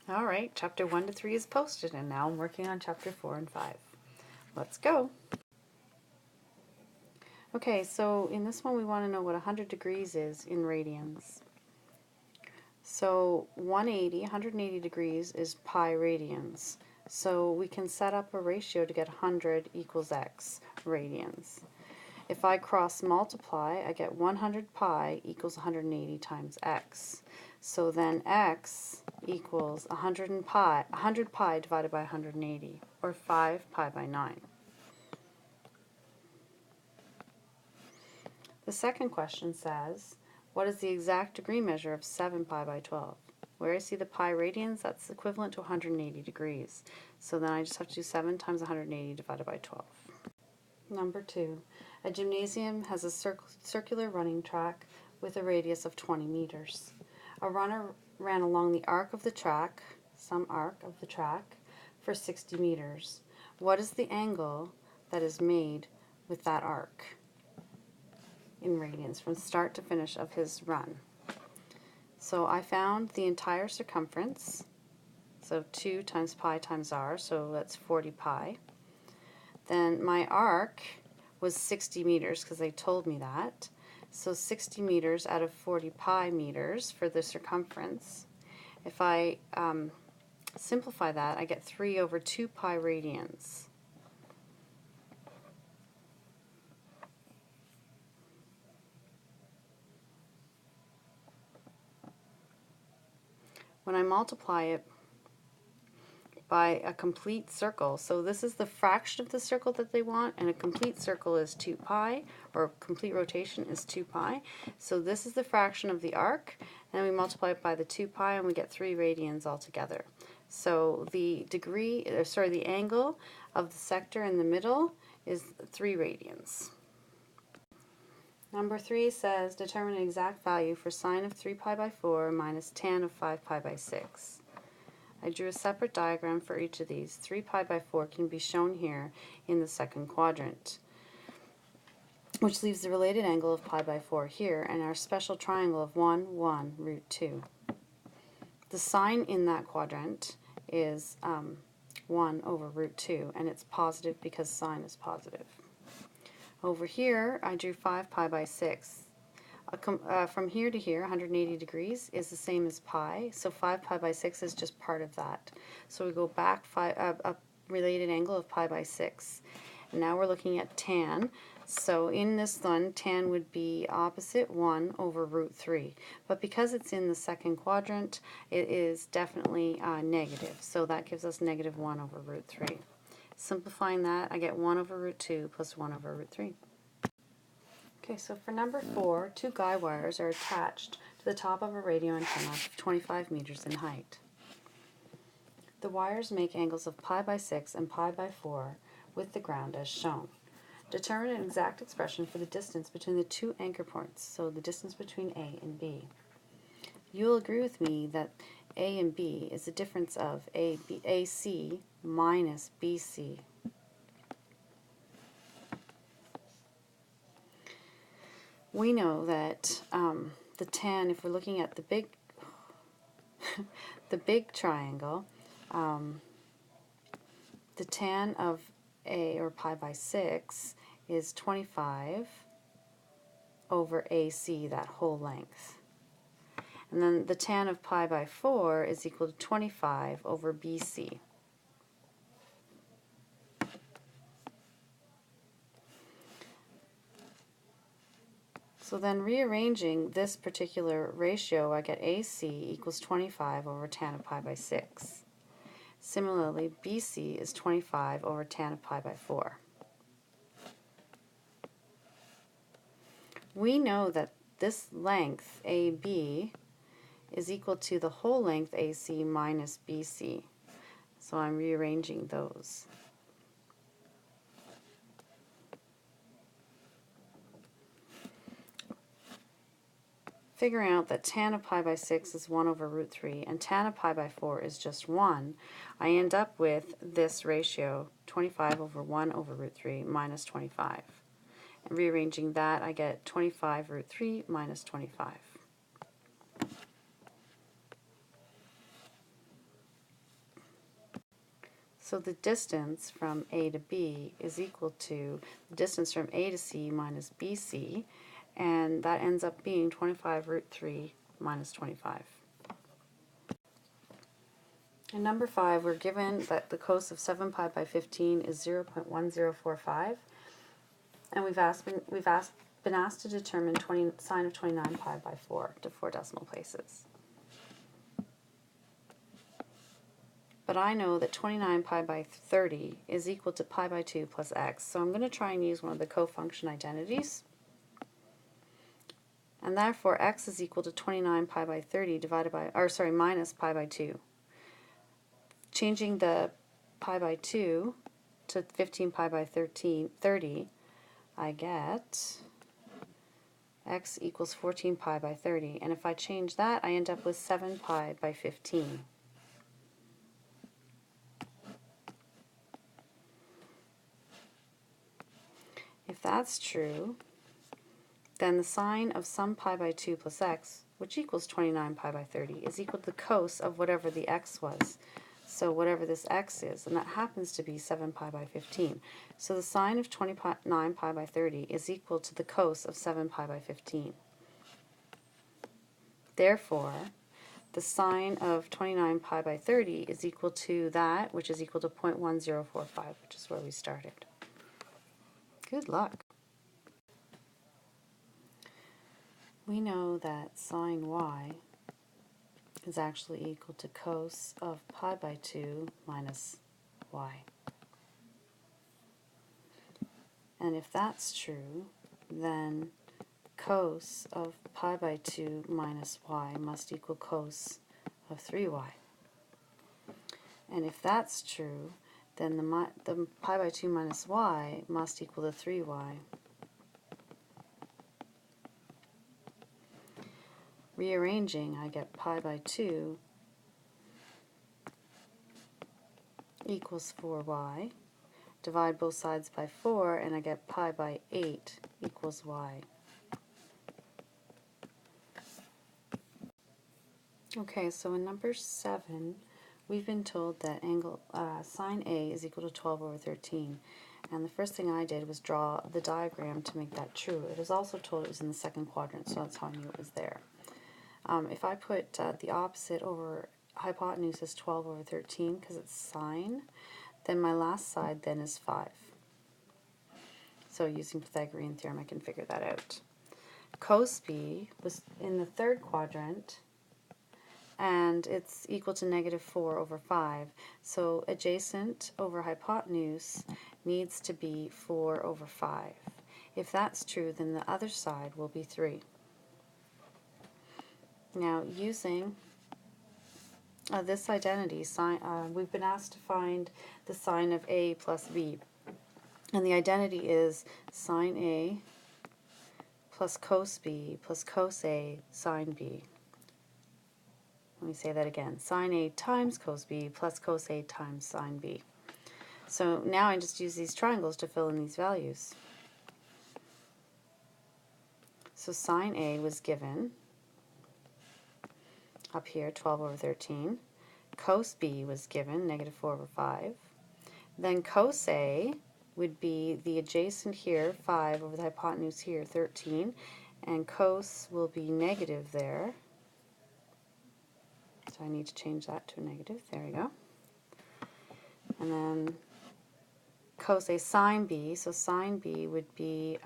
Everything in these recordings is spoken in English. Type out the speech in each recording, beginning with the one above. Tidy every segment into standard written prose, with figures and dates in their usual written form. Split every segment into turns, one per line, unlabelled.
All right, chapter 1 to 3 is posted, and now I'm working on chapter 4 and 5. Let's go. Okay, so in this one we want to know what 100 degrees is in radians. So 180 degrees is pi radians. So we can set up a ratio to get 100 equals x radians. If I cross multiply, I get 100 pi equals 180 times x. So then x equals 100 pi divided by 180, or 5 pi by 9. The second question says, what is the exact degree measure of 7 pi by 12? Where I see the pi radians, that's equivalent to 180 degrees. So then I just have to do 7 times 180 divided by 12. Number 2. A gymnasium has a circular running track with a radius of 20 meters. A runner ran along the arc of the track, some arc of the track, for 60 meters. What is the angle that is made with that arc in radians from start to finish of his run? So I found the entire circumference, so 2 times pi times r, so that's 40 pi. Then my arc was 60 meters because they told me that. So 60 meters out of 40 pi meters for the circumference. If I simplify that, I get 3 over 2 pi radians. When I multiply it by a complete circle, so this is the fraction of the circle that they want, and a complete circle is 2 pi, or complete rotation is 2 pi. So this is the fraction of the arc, and we multiply it by the 2 pi, and we get 3 radians altogether. So the the angle of the sector in the middle is 3 radians. Number 3 says, determine an exact value for sine of 3 pi by 4 minus tan of 5 pi by 6. I drew a separate diagram for each of these. 3 pi by 4 can be shown here in the second quadrant, which leaves the related angle of pi by 4 here, and our special triangle of 1, 1, root 2. The sign in that quadrant is 1 over root 2, and it's positive because sine is positive. Over here, I drew 5 pi by 6. From here to here, 180 degrees is the same as pi, so 5 pi by 6 is just part of that. So we go back a related angle of pi by 6. And now we're looking at tan. So in this one, tan would be opposite 1 over root 3. But because it's in the second quadrant, it is definitely negative. So that gives us negative 1 over root 3. Simplifying that, I get 1 over root 2 plus 1 over root 3. Okay, so for number 4, 2 guy wires are attached to the top of a radio antenna of 25 meters in height. The wires make angles of pi by 6 and pi by 4 with the ground as shown. Determine an exact expression for the distance between the 2 anchor points, so the distance between A and B. You'll agree with me that A and B is the difference of AC minus BC. We know that the tan, if we're looking at the big the big triangle, the tan of A, or pi by 6, is 25 over AC, that whole length. And then the tan of pi by 4 is equal to 25 over BC. So then rearranging this particular ratio, I get AC equals 25 over tan of pi by 6. Similarly, BC is 25 over tan of pi by 4. We know that this length, AB, is equal to the whole length AC minus BC. So I'm rearranging those. Figuring out that tan of pi by 6 is 1 over root 3 and tan of pi by 4 is just 1, I end up with this ratio, 25 over 1 over root 3 minus 25. And rearranging that, I get 25 root 3 minus 25. So the distance from A to B is equal to the distance from A to C minus BC, and that ends up being 25 root 3 minus 25. In number 5, we're given that the cos of 7 pi by 15 is 0.1045, and been asked to determine sine of 29 pi by 4 to 4 decimal places. But I know that 29 pi by 30 is equal to pi by 2 plus x, so I'm going to try and use one of the cofunction identities. And therefore x is equal to 29 pi by 30 minus pi by 2. Changing the pi by 2 to 15 pi by 30, I get x equals 14 pi by 30. And if I change that, I end up with 7 pi by 15. If that's true, then the sine of some pi by 2 plus x, which equals 29 pi by 30, is equal to the cos of whatever the x was. So whatever this x is, and that happens to be 7 pi by 15. So the sine of 29 pi by 30 is equal to the cos of 7 pi by 15. Therefore, the sine of 29 pi by 30 is equal to that, which is equal to 0.1045, which is where we started. Good luck. We know that sine y is actually equal to cos of pi by 2 minus y. And if that's true, then cos of pi by 2 minus y must equal cos of 3y. And if that's true, then the pi by 2 minus y must equal to 3y. Rearranging, I get pi by 2 equals 4y. Divide both sides by 4, and I get pi by 8 equals y. Okay, so in number 7, we've been told that sine A is equal to 12 over 13. And the first thing I did was draw the diagram to make that true. It was also told it was in the second quadrant, so that's how I knew it was there. If I put the opposite over hypotenuse as 12 over 13 because it's sine, then my last side then is 5. So using Pythagorean theorem I can figure that out. Cos B was in the third quadrant, and it's equal to negative 4 over 5. So adjacent over hypotenuse needs to be 4 over 5. If that's true, then the other side will be 3. Now, using this identity, we've been asked to find the sine of A plus B. And the identity is sine A plus cos B plus cos A sine B. Let me say that again. Sine A times cos B plus cos A times sine B. So now I just use these triangles to fill in these values. So sine A was given up here, 12 over 13. Cos B was given, negative 4 over 5. Then cos A would be the adjacent here, 5, over the hypotenuse here, 13. And cos will be negative there. So I need to change that to a negative. There we go. And then cos A sine B. So sine B would be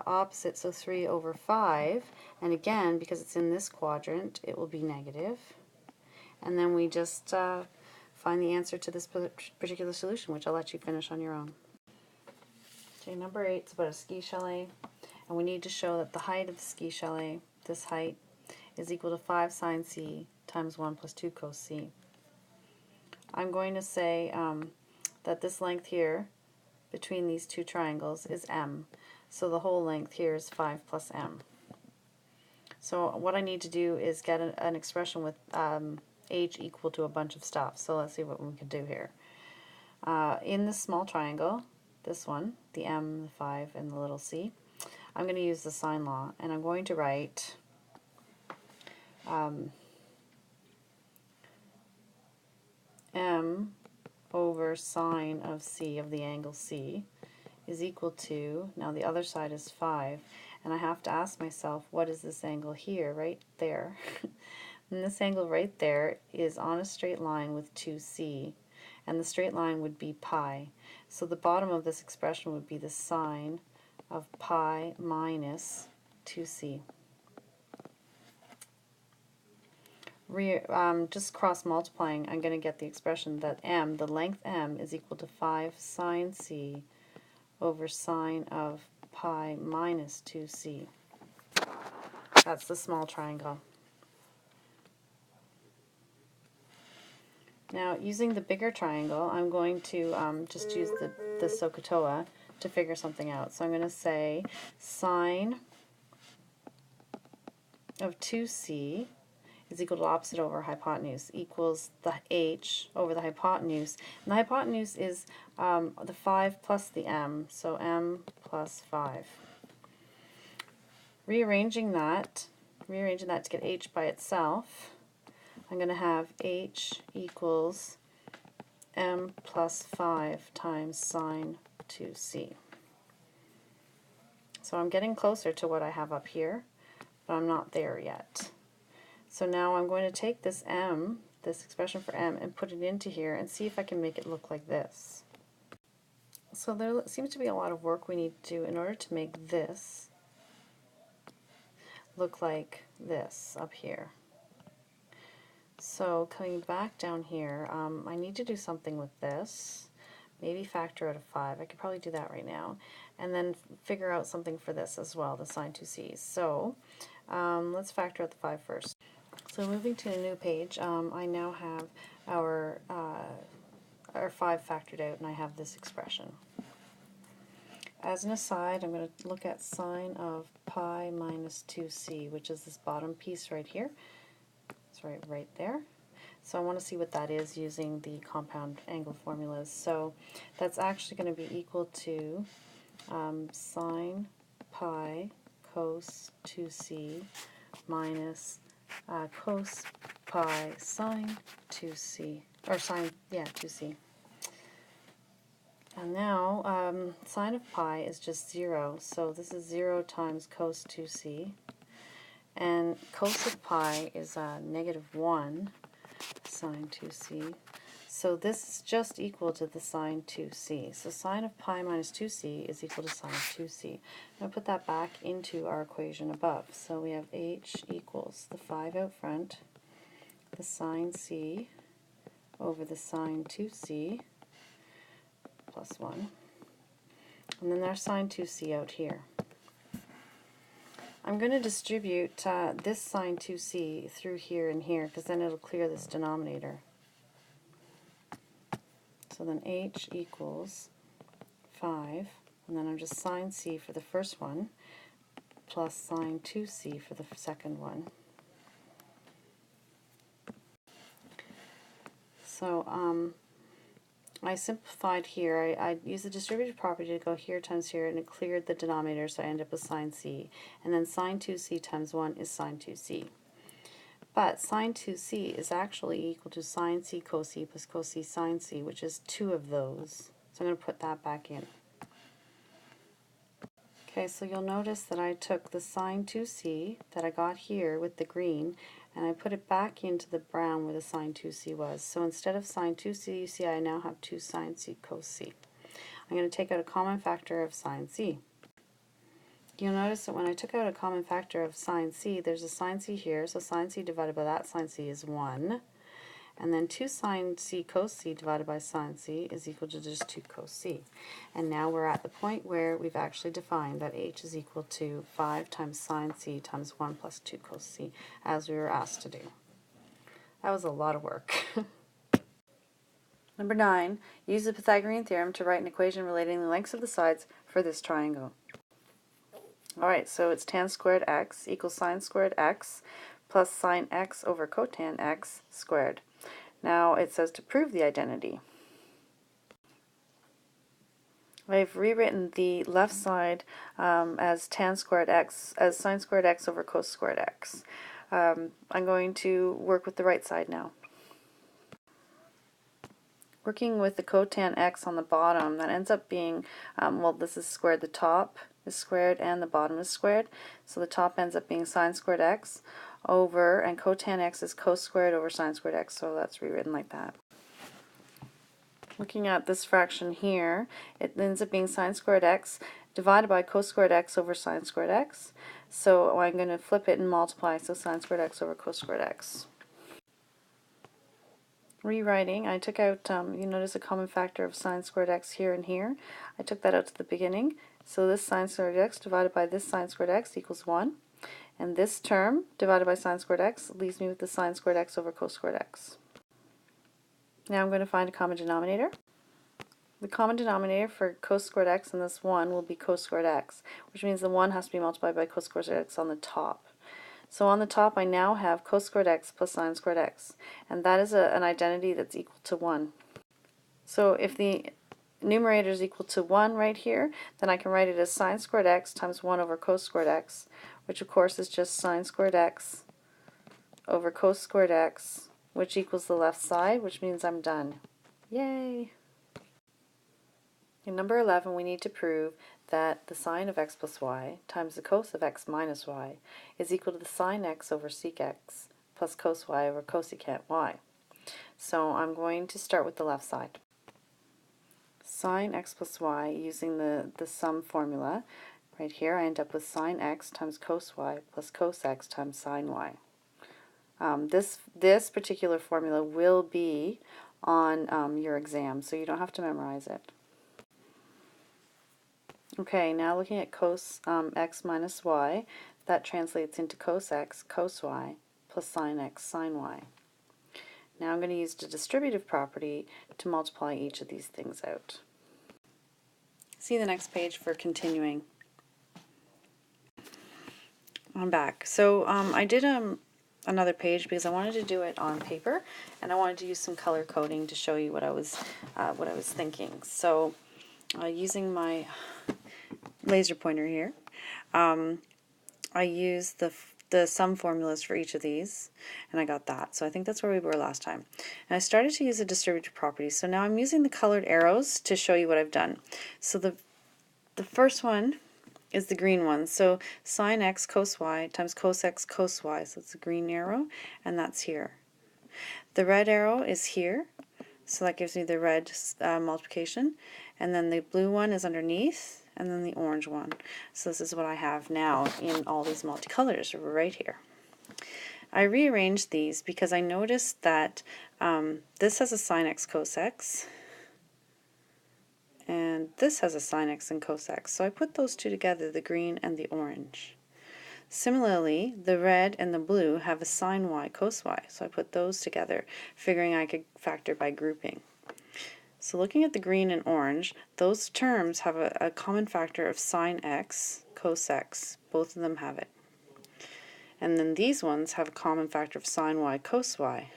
opposite, so 3 over 5. And again, because it's in this quadrant, it will be negative. And then we just find the answer to this particular solution, which I'll let you finish on your own. Okay, number 8 is about a ski chalet. And we need to show that the height of the ski chalet, this height, is equal to 5 sine C times 1 plus 2 cos C. I'm going to say that this length here between these two triangles is m. So the whole length here is 5 plus m. So what I need to do is get an expression with h equal to a bunch of stuff. So let's see what we can do here. In this small triangle, this one, the m, the 5, and the little c, I'm going to use the sine law, and I'm going to write m over sine of C, of the angle C, is equal to, now the other side is 5, and I have to ask myself, what is this angle here, right there? And this angle right there is on a straight line with 2c, and the straight line would be pi. So the bottom of this expression would be the sine of pi minus 2c. Just cross multiplying, I'm going to get the expression that m, the length m, is equal to 5 sine c over sine of pi minus 2c. That's the small triangle. Now, using the bigger triangle, I'm going to just use the SOHCAHTOA to figure something out. So I'm going to say sine of 2c is equal to opposite over hypotenuse equals the h over the hypotenuse. And the hypotenuse is the 5 plus the m, so m plus 5. Rearranging that to get h by itself, I'm going to have h equals m plus 5 times sine 2c. So I'm getting closer to what I have up here, but I'm not there yet. So now I'm going to take this m, this expression for m, and put it into here and see if I can make it look like this. So there seems to be a lot of work we need to do in order to make this look like this up here. So coming back down here, I need to do something with this. Maybe factor out a 5. I could probably do that right now. And then figure out something for this as well, the sine 2c. So let's factor out the 5 first. So moving to a new page, I now have our 5 factored out, and I have this expression. As an aside, I'm going to look at sine of pi minus 2c, which is this bottom piece right here. It's right there. So I want to see what that is using the compound angle formulas. So that's actually going to be equal to sine pi cos 2c minus cos pi sine 2c, or sine, 2c. And now sine of pi is just 0, so this is 0 times cos 2c, and cos of pi is negative 1 sine 2c, so this is just equal to the sine 2c. So sine of pi minus 2c is equal to sine of 2c. I'm going to put that back into our equation above. So we have h equals the 5 out front, the sine c over the sine 2c plus 1, and then there's sine 2c out here. I'm going to distribute this sine 2c through here and here, because then it'll clear this denominator. So then h equals 5, and then I'm just sine c for the first one, plus sine 2c for the second one. So I simplified here. I used the distributive property to go here times here, and it cleared the denominator, so I end up with sine c. And then sine 2c times 1 is sine 2c. But sine 2c is actually equal to sine c cos c plus cos c sine c, which is 2 of those. So I'm going to put that back in. Okay, so you'll notice that I took the sine 2c that I got here with the green, and I put it back into the brown where the sine 2c was. So instead of sine 2c, you see I now have 2 sine c cos c. I'm going to take out a common factor of sine c. You'll notice that when I took out a common factor of sine c, there's a sine c here, so sine c divided by that sine c is 1. And then 2 sine c cos c divided by sine c is equal to just 2 cos c. And now we're at the point where we've actually defined that h is equal to 5 times sine c times 1 plus 2 cos c, as we were asked to do. That was a lot of work. Number 9, use the Pythagorean theorem to write an equation relating the lengths of the sides for this triangle. Alright, so it's tan squared x equals sine squared x plus sine x over cotan x squared. Now it says to prove the identity. I've rewritten the left side as tan squared x, as sine squared x over cos squared x. I'm going to work with the right side now. Working with the cotan x on the bottom, that ends up being, well, this is squared, the top is squared and the bottom is squared, so the top ends up being sine squared x over, and cotan x is cos squared over sine squared x, so that's rewritten like that. Looking at this fraction here, it ends up being sine squared x divided by cos squared x over sine squared x, so I'm going to flip it and multiply, so sine squared x over cos squared x. Rewriting, I took out, you notice a common factor of sine squared x here and here. I took that out to the beginning, so this sine squared x divided by this sine squared x equals 1. And this term divided by sine squared x leaves me with the sine squared x over cos squared x. Now I'm going to find a common denominator. The common denominator for cos squared x and this 1 will be cos squared x, which means the 1 has to be multiplied by cos squared x on the top. So on the top I now have cos squared x plus sine squared x, and that is an identity that's equal to 1. So if the numerator is equal to 1 right here, then I can write it as sine squared x times 1 over cos squared x, which of course is just sine squared x over cos squared x, which equals the left side, which means I'm done. Yay! In number 11, we need to prove that the sine of x plus y times the cos of x minus y is equal to the sine x over sec x plus cos y over cosecant y. So I'm going to start with the left side. Sine x plus y, using the sum formula, right here I end up with sine x times cos y plus cos x times sine y. This particular formula will be on your exam, so you don't have to memorize it. Okay, now looking at cos x minus y, that translates into cos x cos y plus sine x sine y. Now I'm going to use the distributive property to multiply each of these things out. See the next page for continuing. I'm back. So I did another page because I wanted to do it on paper, and I wanted to use some color coding to show you what I was thinking. So using my laser pointer here, I used the sum formulas for each of these, and I got that. So I think that's where we were last time. And I started to use the distributive property. So now I'm using the colored arrows to show you what I've done. So the first one is the green one. So sine x cos y times cos x cos y. So it's a green arrow, and that's here. The red arrow is here, so that gives me the red multiplication. And then the blue one is underneath, and then the orange one. So this is what I have now in all these multicolors right here. I rearranged these because I noticed that this has a sine x cos x, and this has a sine x and cos x. So I put those two together, the green and the orange. Similarly, the red and the blue have a sine y cos y, so I put those together, figuring I could factor by grouping. So looking at the green and orange, those terms have a common factor of sine x cos x. Both of them have it. And then these ones have a common factor of sine y cos y.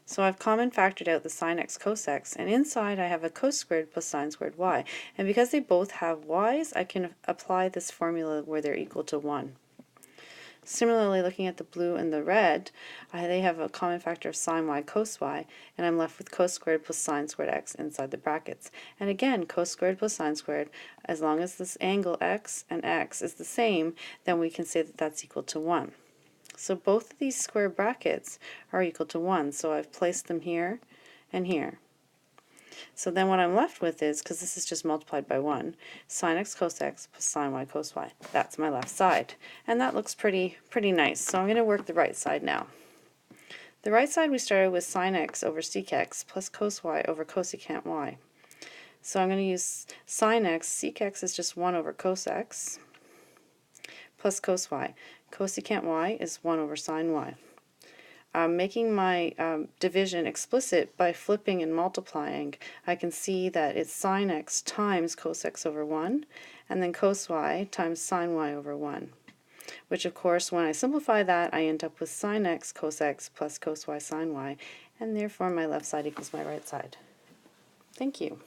So I've common factored out the sine x cos x, and inside I have a cos squared plus sine squared y. And because they both have y's, I can apply this formula where they're equal to 1. Similarly, looking at the blue and the red, they have a common factor of sine y cos y, and I'm left with cos squared plus sine squared x inside the brackets. And again, cos squared plus sine squared, as long as this angle x and x is the same, then we can say that that's equal to 1. So both of these square brackets are equal to 1, so I've placed them here and here. So then what I'm left with is, because this is just multiplied by 1, sine x cos x plus sine y cos y. That's my left side. And that looks pretty nice. So I'm going to work the right side now. The right side we started with sine x over sec x plus cos y over cosecant y. So I'm going to use sine x, sec x is just 1 over cos x, plus cos y. Cosecant y is 1 over sine y. Making my division explicit by flipping and multiplying, I can see that it's sine x times cos x over 1, and then cos y times sine y over 1, which of course when I simplify that I end up with sine x cos x plus cos y sine y, and therefore my left side equals my right side. Thank you.